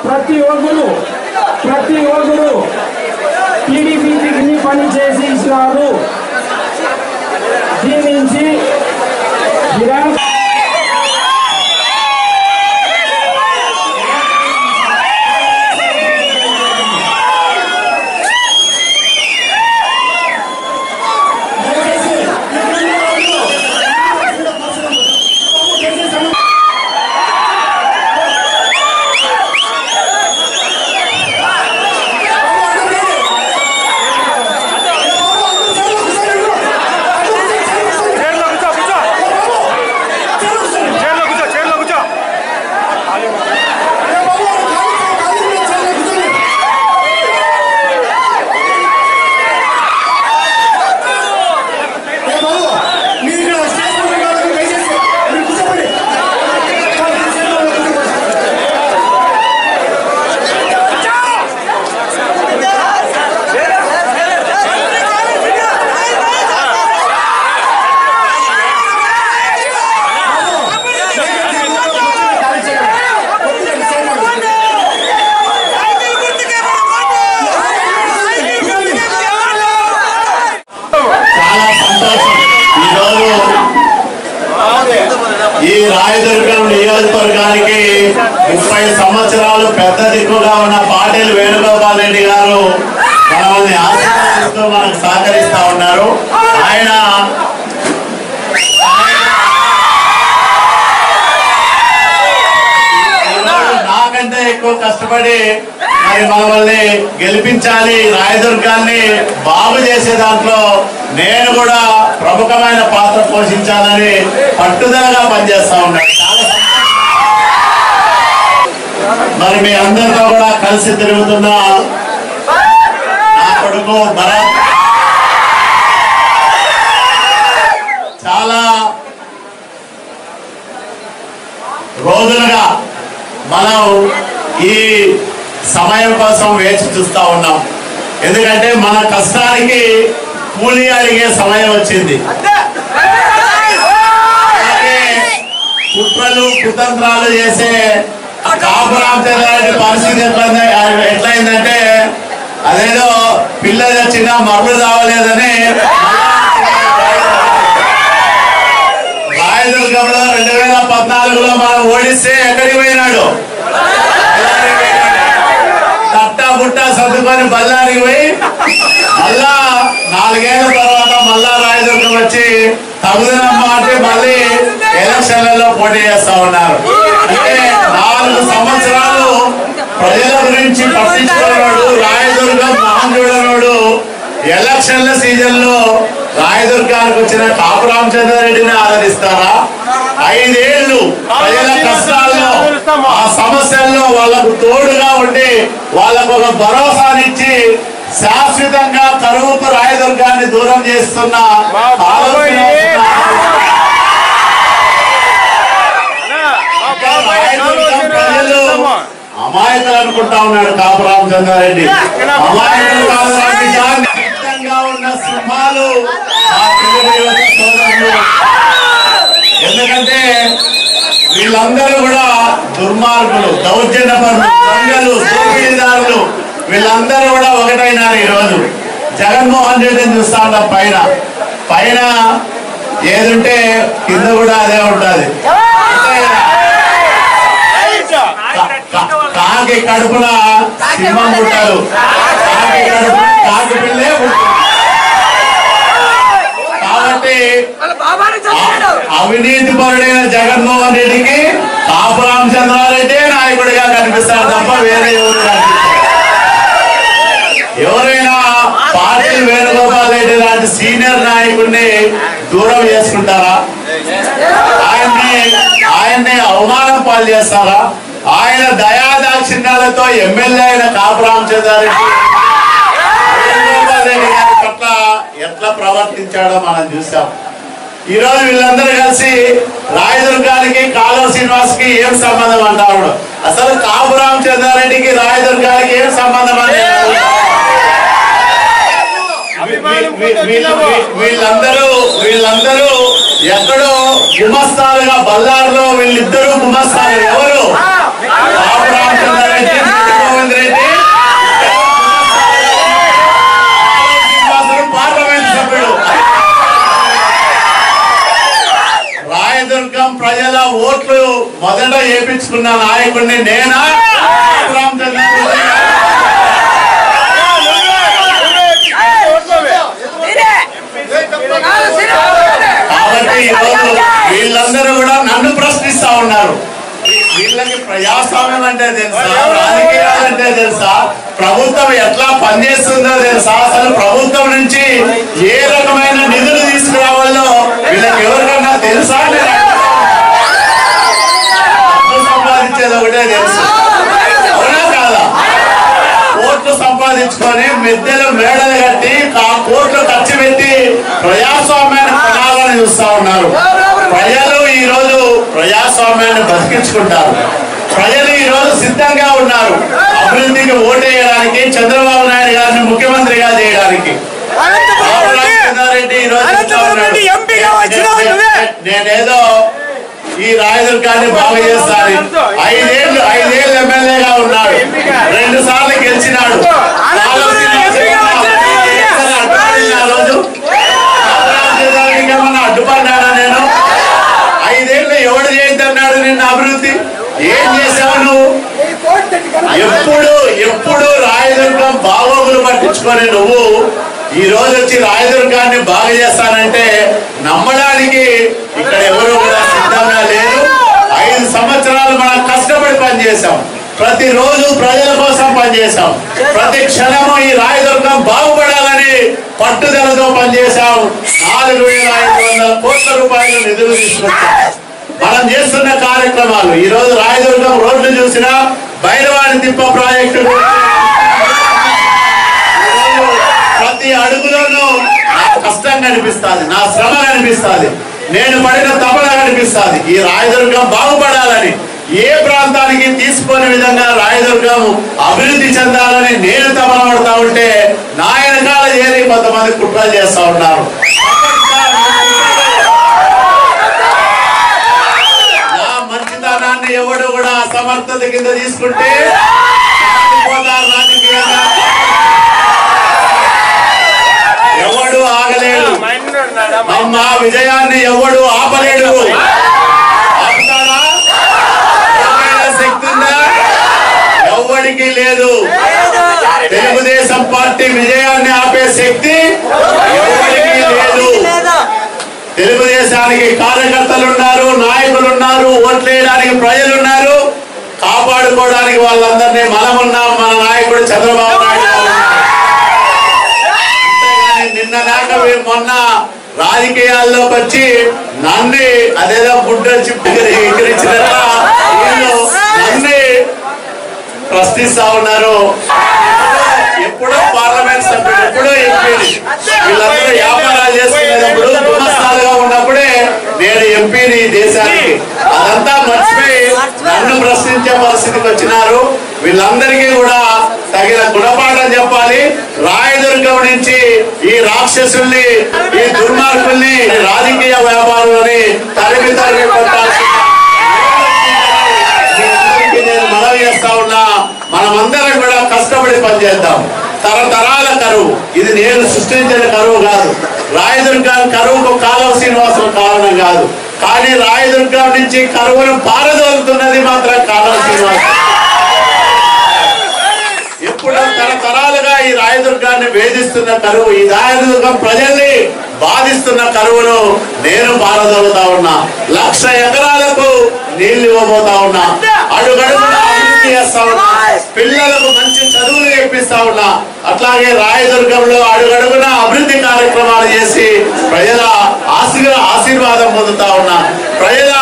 ప్రతి ఒక్కరు టీడీపీకి పని చేసి ఇచ్చినారు. దీనించి ఈ రాయదుర్గం నియోజకవర్గానికి 30 సంవత్సరాలు పెద్ద దిక్కుగా ఉన్న పాటిల్ వేణుగోపాల్ రెడ్డి గారు మనల్ని ఆశీర్వదిస్తూ మనకు సహకరిస్తా ఉన్నారు. ఆయన నాకంటే ఎక్కువ కష్టపడి మరి మనల్ని గెలిపించాలి, రాయదుర్గాన్ని బాగు చేసే దాంట్లో నేను కూడా ప్రముఖమైన పాత్ర పోషించాలని పట్టుదలగా పనిచేస్తా ఉన్నాను. మరి మీ అందరితో కూడా కలిసి తిరుగుతున్న నా కొడుకు భరత్ చాలా రోజులుగా మనం ఈ సమయం కోసం వేచి చూస్తా ఉన్నాం. ఎందుకంటే మన కష్టానికి కూలి అడిగే సమయం వచ్చింది. కుట్రలు కుతంత్రాలు చేసే కాపురాంతరానికి పరిస్థితి ఎట్లయిందంటే అదేదో పిల్ల వచ్చినా మరలు రావలేదని రాయదుర్గంలో 2014లో మనం ఓడిస్తే ఎక్కడికి పోయినాడు? తట్టా బుట్టా సర్దుకొని బళ్ళారికి పోయి మళ్ళా 4 ఏళ్ల తర్వాత మళ్ళా రాయదుర్గం వచ్చి తగుదనమ్మా అంటే మళ్ళీ ఎలక్షన్లలో పోటీ చేస్తా ఉన్నారు. అంటే 4 సంవత్సరాలు ప్రజల గురించి పట్టించుకున్నాడు. రాయదుర్గం మొహం చూడనోడు ఎలక్షన్ల సీజన్ లో రాయదుర్గానికి వచ్చిన కాపురామచంద్రారెడ్డిని ఆదరిస్తారా? 5 ఏళ్లు ప్రజల కష్టాల్లో ఆ సమస్యల్లో వాళ్ళకు తోడుగా ఉండి వాళ్ళకు ఒక భరోసానిచ్చి శాశ్వతంగా కరువుకు రాయదుర్గాన్ని దూరం చేస్తున్న ప్రజలు అమాయకులు అనుకుంటా ఉన్నాడు కాపురామచంద్రారెడ్డి. అమాయకులు కాదు, ఉన్న సింహాలు ఆ తెలుగు సోదరులు. ఎందుకంటే వీళ్ళందరూ కూడా దుర్మార్గులు, దౌర్జన్యపరులు, దొంగలు, దోపిడీదారులు. వీళ్ళందరూ కూడా ఒకటైనారు. ఈరోజు జగన్మోహన్ రెడ్డిని చూస్తా ఉంటాం. పైన ఏదుంటే కింద కూడా అదే ఉంటుంది. కాకి కడుపున సింహం ఉంటారు, కాకి పిల్లే ఉంటుంది. కాబట్టి అవినీతి పరుడైన జగన్మోహన్ రెడ్డికి కాపురామచంద్రారెడ్డి నాయకుడిగా కనిపిస్తారు తప్ప వేరే ఎవరు కనిపిస్తారు. ఎవరైనా పాటిల్ వేణుగోపాల్ రెడ్డి లాంటి సీనియర్ నాయకుడిని దూరం చేసుకుంటారా? ఆయన్ని అవమానం పాలు చేస్తారా? ఆయన దయాదాక్షిణ్యాలతో ఎమ్మెల్యే అయిన కాపురామచంద్రారెడ్డి వేణుగోపాల్ రెడ్డి గారి పట్ల ఎట్లా ప్రవర్తించాడో మనం చూసాం. ఈ రోజు వీళ్ళందరూ కలిసి రాయదుర్గానికి కాలువ శ్రీనివాస్కి ఏం సంబంధం అంటారు? అసలు కాపురామచంద్రారెడ్డికి రాయదుర్గానికి ఏం సంబంధం అంటే వీళ్ళందరూ ఎక్కడో గుమస్తాలుగా బళ్ళారులో వీళ్ళిద్దరూ గుమస్తాలు. ఎవరు? కాపురామచంద్రారెడ్డి ఉన్న నాయకుడిని నేనా కాబట్టి ఈరోజు వీళ్ళందరూ కూడా నన్ను ప్రశ్నిస్తా ఉన్నారు. వీళ్ళకి ప్రజాస్వామ్యం అంటే తెలుసా, రాజకీయాలంటే తెలుసా, ప్రభుత్వం ఎట్లా పనిచేస్తుందో తెలుసా, అసలు ప్రభుత్వం నుంచి ఏ రకమైన నిధులు తీసుకురావాలో వీళ్ళకి ఎవరికన్నా తెలుసా? సంపాదించేది ఒకటే తెలుసు, అవునా కాదా? కోట్లు సంపాదించుకొని మిద్దెలు మేడలు కట్టి ఆ కోట్లు ఖర్చు పెట్టి ప్రజాస్వామ్యాన్ని కొనాలని చూస్తా ఉన్నారు. ప్రజలు ఈ రోజు ప్రజాస్వామ్యాన్ని బతికించుకుంటారు. ప్రజలు ఈ రోజు సిద్ధంగా ఉన్నారు అభివృద్ధికి ఓటేయడానికి, చంద్రబాబు నాయుడు గారిని ముఖ్యమంత్రిగా చేయడానికి. రెడ్డి ఈ రోజు నేనేదో ఈ రాయదుర్గాన్ని బాగు చేస్తాను, 5 ఏళ్ళు ఎమ్మెల్యేగా ఉన్నాడు, 2 సార్లు గెలిచినాడు. ఏమన్నా అడ్డుపడ్డాడా? నేను 5 ఏళ్ళు ఎవడు చేయొద్దన్నాడు నిన్న అభివృద్ధి? ఏం చేసావు నువ్వు? ఎప్పుడు రాయదుర్గం బాగోగులు పట్టించుకొని నువ్వు ఈ రోజు వచ్చి రాయదుర్గాన్ని బాగు చేస్తానంటే నమ్మడానికి ఇక్కడ ఎవరు కూడా సిద్ధంగా లేరు. 5 సంవత్సరాలు మనం కష్టపడి పనిచేసాం, ప్రతిరోజు ప్రజల కోసం పనిచేసాం, ప్రతి క్షణము ఈ రాయదుర్గం బాగుపడాలని పట్టుదలతో పనిచేశాం. 4,500 కోట్ల రూపాయలు నిధులు తీసుకొచ్చాం. మనం చేస్తున్న కార్యక్రమాలు ఈ రోజు రాయదుర్గం రోడ్లు చూసినా, బైరవాణి తిప్ప ప్రాజెక్టు ప్రతి అడుగులోనూ నా కష్టం కనిపిస్తుంది, నా శ్రమ కనిపిస్తుంది, నేను పడిన తపన కనిపిస్తుంది. ఈ రాయదుర్గం బాగుపడాలని, ఏ ప్రాంతానికి తీసుకునే విధంగా రాయదుర్గం అభివృద్ధి చెందాలని నేను తపన పడతా ఉంటే నా వెనకాల చేరి కొంతమంది కుట్రలు చేస్తా ఉన్నారు. నా మంచితనాన్ని ఎవడు కూడా అసమర్థత కింద తీసుకుంటే రాజకీయంగా ఎవడు ఆగలేడు, మా విజయాన్ని ఎవడు ఆపలేడు. శక్తి ఉందా? ఎవరికి లేదు. తెలుగుదేశం పార్టీ విజయాన్ని ఆపే శక్తి ఎవరికి లేదు. తెలుగుదేశానికి కార్యకర్తలు ఉన్నారు, నాయకులు ఉన్నారు, ఓట్లేయడానికి ప్రజలు ఉన్నారు, కాపాడుకోవడానికి వాళ్ళందరినీ మనం ఉన్నాం. మన నాయకుడు చంద్రబాబు నాయుడు గారు. నిన్న దాకా మొన్న రాజకీయాల్లోకి వచ్చి నన్ను అదేదో గుడ్డ చిప్పు ఎగిరించినట్ల నన్ను ప్రశ్నిస్తా ఉన్నారు. ఎప్పుడో పార్లమెంట్ సభ్యుడు, ఎప్పుడో ఎంపీని, వీళ్ళందరూ వ్యాపారాలు చేసుకునేటప్పుడు గుమస్తాలుగా ఉన్నప్పుడే నేను ఎంపీని దేశానికి. అదంతా మర్చిపోయి నన్ను ప్రశ్నించే పరిస్థితికి వచ్చినారు. వీళ్ళందరికీ కూడా తగిన గుణపాఠం చెప్పాలి. రాయదుర్గం నుంచి ఈ రాక్షసుల్ని, ఈ దుర్మార్గుల్ని, రాజకీయ వ్యాపారులని తరిమి కొట్టాల్సిన నేను మనవి చేస్తా ఉన్నా. మనమందరం కూడా కష్టపడి పనిచేద్దాం. తరతరాల కరువు ఇది, నేను సృష్టించిన కరువు కాదు. రాయదుర్గం కరువుకు కాలువ శ్రీనివాసులు కారణం కాదు, కానీ రాయదుర్గం నుంచి కరువును పారదోలుతున్నది మాత్రం కాలువ శ్రీనివాసులు. ఎప్పుడో తరతరాలుగా ఈ రాయదుర్గాన్ని వేధిస్తున్న కరువు, ఈ రాయదుర్గం ప్రజల్ని బాధిస్తున్న కరువును నేను పారదోలుతా ఉన్నా. 1,00,000 ఎకరాలకు నీళ్లు ఇవ్వబోతా ఉన్నా. అడుగడుగునా అభివృద్ధి చేస్తా ఉన్నా. పిల్లలకు మంచి చదువులు నేర్పిస్తా ఉన్నా. అట్లాగే రాయదుర్గంలో అడుగడుగునా అభివృద్ధి కార్యక్రమాలు చేసి ప్రజల ఆశీర్వాదం పొందుతా ఉన్నా. ప్రజల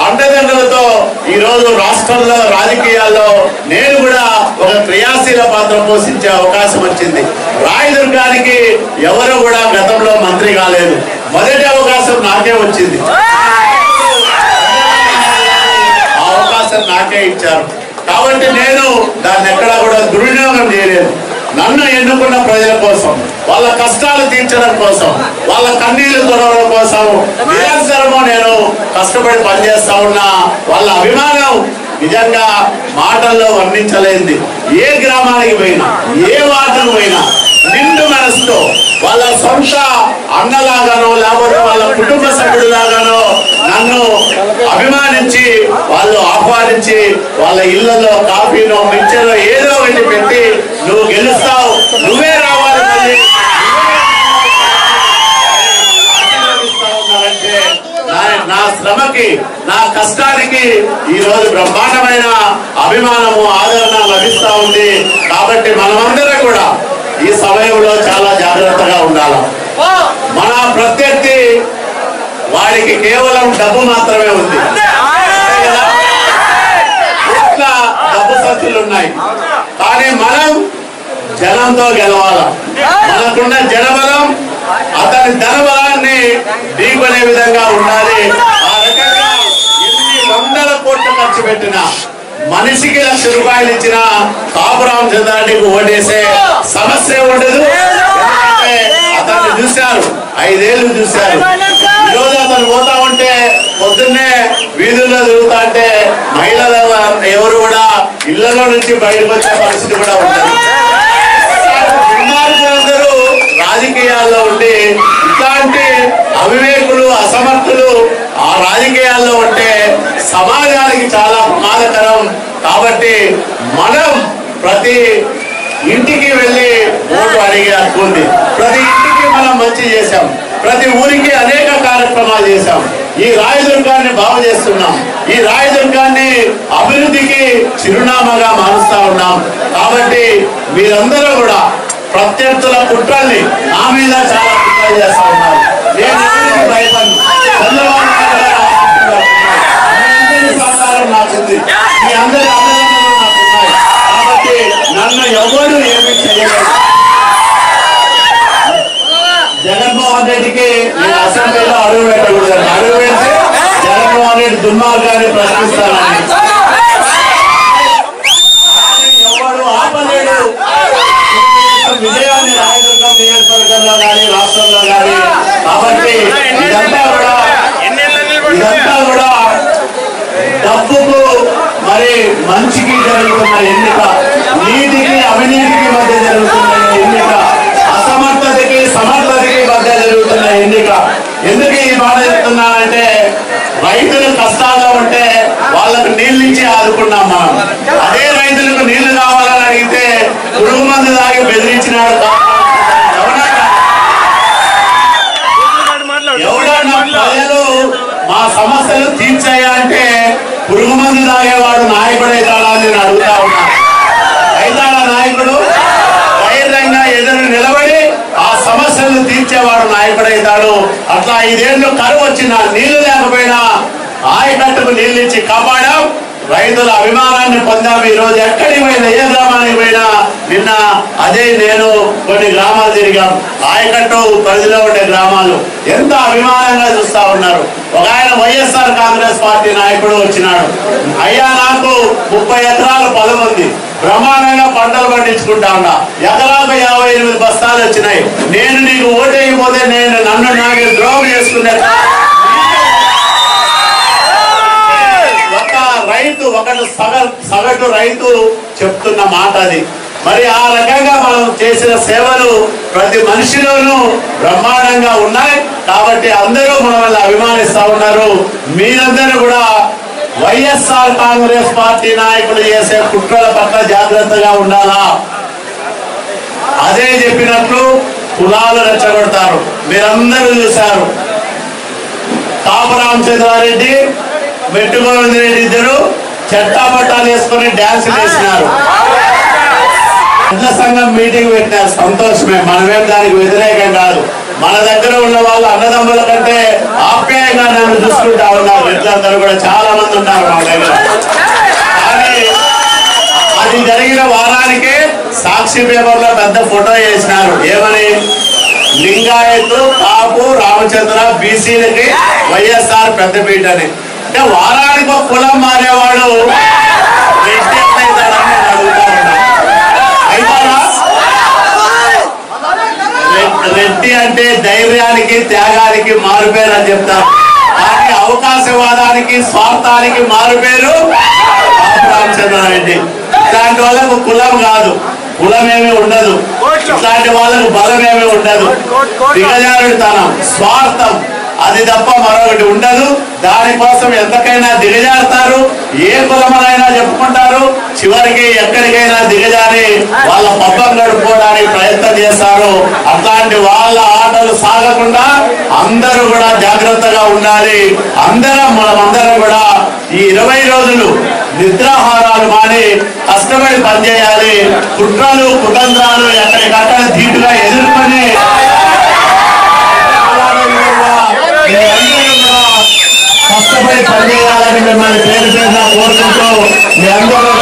అండదండలతో ఈ రోజు రాష్ట్రంలో రాజకీయాల్లో నేను కూడా ఒక క్రియాశీల పాత్ర పోషించే అవకాశం వచ్చింది. రాయదుర్గానికి ఎవరు కూడా గతంలో మంత్రి కాలేదు. మొదటి అవకాశం నాకే వచ్చింది. ఆ అవకాశం నాకే ఇచ్చారు. కాబట్టి నేను దాన్ని ఎక్కడా కూడా దుర్వినియోగం చేయలేదు. నన్ను ఎన్నుకున్న ప్రజల కోసం, వాళ్ళ కష్టాలు తీర్చడం కోసం, వాళ్ళ కన్నీళ్లు తొడవడం కోసం నిరంతరము నేను కష్టపడి పనిచేస్తా ఉన్నా. వాళ్ళ అభిమానం నిజంగా మాటల్లో వర్ణించలేంది. ఏ గ్రామానికి పోయినా, ఏ వార్డుకు పోయినా నిండు మనసుతో వాళ్ళ సొంత అన్నలాగానో లేకపోతే వాళ్ళ కుటుంబ సభ్యుడిలాగానో నన్ను అభిమానించి వాళ్ళు ఆహ్వానించి వాళ్ళ ఇళ్లలో కాఫీనో మిక్చరో ఏదో ఒకటి పెట్టి నువ్వు గెలుస్తావు, నువ్వే రావాలి మళ్ళీ నా శ్రమకి నా కష్టానికి ఈ రోజు బ్రహ్మాండమైన అభిమానము ఆదరణ లభిస్తా ఉంది. కాబట్టి మనమందరం కూడా ఈ సమయంలో చాలా జాగ్రత్తగా ఉండాలి. మన ప్రత్యర్థి వాడికి కేవలం డబ్బు మాత్రమే ఉంది, ఇట్లా డబ్బు సంచులు ఉన్నాయి. కానీ మనం జనంతో గెలవాల. మనకున్న జనబలం అతని ధనబలాన్ని ఢీకొనే విధంగా ఉండాలి. ఆ రకంగా ఎన్ని వందల కోట్లు ఖర్చు పెట్టినా మనిషికి ₹1,00,000 ఇచ్చినా కాపు రామచంద్రారెడ్డికి ఓటేసే సమస్య ఉండదు. అతన్ని చూశారు, 5 ఏళ్ళు చూశారు. ఈరోజు అతను పోతా ఉంటే పొద్దున్నే వీధుల్లో తిరుగుతా అంటే మహిళలు ఎవరు కూడా ఇళ్లలో నుంచి బయటకు వచ్చే పరిస్థితి కూడా ఉంటుంది. దుర్మార్గులందరూ రాజకీయాల్లో ఉండి ఇట్లాంటి అవివేకులు అసమర్థులు ఆ రాజకీయాల్లో ఉంటే సమాజానికి చాలా ప్రమాదకరం. కాబట్టి మనం ప్రతి ఇంటికి వెళ్ళి ఓటు అడిగే హక్కు ఉంది. ప్రతి ఇంటికి మనం మంచి చేశాం, ప్రతి ఊరికి అనేక కార్యక్రమాలు చేశాం. ఈ రాయదుర్గాన్ని బాగు చేస్తున్నాం, ఈ రాయదుర్గాన్ని అభివృద్ధికి చిరునామాగా మారుస్తా ఉన్నాం. కాబట్టి మీరందరూ కూడా ప్రత్యర్థుల కుట్రల్ని నా మీద చాలా కుట్రలు చేస్తా ఉన్నారు. నేను ఎవరికి భయపడను. చంద్రబాబు నాయుడు గారు సహకారం నాకుంది, మీ అందరి అభినందనలు నాకున్నాయి. కాబట్టి నన్ను ఎవరు ఏమీ చేయలేదు. జగన్మోహన్ రెడ్డికి నేను అసెంబ్లీలో అడుగు పెట్టకూడదు. అడుగు పెడితే జగన్మోహన్ రెడ్డి దుర్మార్గాన్ని ప్రశ్నిస్తానని ఎవరు ఆపలేడు. విజయాన్ని రాయదుర్గం నియోజకవర్గంలో కానీ రాష్ట్రంలో కానీ. కాబట్టి ఇదంతా కూడా డబ్బుకు మరి మంచికి జరుగుతున్న ఎన్నిక, నీతికి అవినీతికి మధ్య జరుగుతున్న ఎన్నిక, అసమర్థతకి సమర్థతకి మధ్య జరుగుతున్న ఎన్నిక. ఎందుకు ఈ మాట చెప్తున్నానంటే రైతులు కష్టాల్లో ఉంటే వాళ్ళకు నీళ్ళు ఇచ్చి ఆదుకున్నాం మనం. అదే రైతులకు నీళ్లు కావాలని అడిగితే పురుగు మందు దాగి బెదిరించినాడు. ఎవడన్నా ప్రజలు మా సమస్యలు తీర్చాయా అంటే పురుగు మందు తాగేవాడు నాయకుడు అవుతాడా అని నేను అడుగుతా ఉన్నా. అవుతాడా నాయకుడు? ధైర్యంగా ఎదురు నిలబడి ఆ సమస్యలను తీర్చేవాడు నాయకుడు అవుతాడు. అట్లా 5 ఏళ్ళు కరువు వచ్చినా నీళ్లు లేకపోయినా ఆయకట్టుకు నీళ్ళు ఇచ్చి కాపాడాం. రైతుల అభిమానాన్ని పొందాము. ఈ రోజు ఎక్కడికి పోయినా ఏ గ్రామానికి పోయినా నిన్న అదే నేను కొన్ని గ్రామాలు తిరిగాం. ఆయకట్టు పరిధిలో ఉండే గ్రామాలు ఎంత అభిమానంగా చూస్తా ఉన్నారు. ఒక ఆయన వైఎస్ఆర్ కాంగ్రెస్ పార్టీ నాయకుడు వచ్చినాడు. అయ్యా నాకు 30 ఎకరాల పొలం ఉంది, బ్రహ్మాండంగా పంటలు పండించుకుంటా ఉన్నా, ఎకరాకు 58 బస్తాలు వచ్చినాయి. నేను నీకు ఓటేయకపోతే నన్ను నాకు ద్రోహం చేసుకునే ఒకటి సగటు రైతు చెప్తున్న మాట అది. మరి ఆ రకంగా మనం చేసిన సేవలు ప్రతి మనిషిలోనూ బ్రహ్మాండంగా ఉన్నాయి. కాబట్టి అందరూ మనల్ని అభిమానిస్తా ఉన్నారు. మీరందరూ కూడా వైఎస్ఆర్ కాంగ్రెస్ పార్టీ నాయకులు చేసే కుట్రల పట్ల జాగ్రత్తగా ఉండాలా. అదే చెప్పినట్లు కులాలు రెచ్చగొడతారు. మీరందరూ చూశారు, కాపు రామచంద్రారెడ్డి మెట్టుగోవింద రెడ్డి ఇద్దరు చట్టాపట్టాలు వేసుకొని డ్యాన్స్ వేసినారు. ఎడ్ల సంఘం మీటింగ్ పెట్టినారు, సంతోషమే. మనమేం దానికి వ్యతిరేకం కాదు. మన దగ్గర ఉన్న వాళ్ళు అన్నదమ్ముల కంటే ఆప్యాయంగా నన్ను చూసుకుంటా ఉన్నారు. ఎడ్లందరూ కూడా చాలా మంది ఉన్నారు మన దగ్గర. కానీ అది జరిగిన వారానికే సాక్షి పేపర్లో పెద్ద ఫోటో వేసినారు. ఏమని? లింగాయత్, కాపు, రామచంద్ర, బీసీలకి వైఎస్ఆర్ పెద్దపీట అని. అంటే వారానికి ఒక కులం మారేవాడు రెడ్డి అవుతాడని నేను అడుగుతా ఉన్నా. అవుతారా? రెడ్డి అంటే ధైర్యానికి త్యాగానికి మారుపేరు అని చెప్తారు. కానీ అవకాశవాదానికి స్వార్థానికి మారుపేరు రామచంద్రారెడ్డి. ఇలాంటి వాళ్ళకు కులం కాదు. కులమేమీ ఉండదు, ఇట్లాంటి వాళ్ళకు బలమేమీ ఉండదు. దిగజారుడుతనం, స్వార్థం అది తప్ప మరొకటి ఉండదు. దానికోసం ఎంతకైనా దిగజారుతారు, ఏ కులమనైనా చెప్పుకుంటారు, చివరికి ఎక్కడికైనా దిగజారి వాళ్ళ పబ్బం గడుపుకోవడానికి ప్రయత్నం చేస్తారు. అట్లాంటి వాళ్ళ ఆటలు సాగకుండా అందరూ కూడా జాగ్రత్తగా ఉండాలి. మనమందరం కూడా ఈ 20 రోజులు నిద్రాహారాలు మాని కష్టపడి పనిచేయాలి. కుట్రలు కుతంత్రాలు ఎక్కడికక్కడ ధీటుగా ఎదుర్కొని కష్టపడి పనిచేయాలని మిమ్మల్ని పేరు పేరున కోరుకుంటూ మీ అందరూ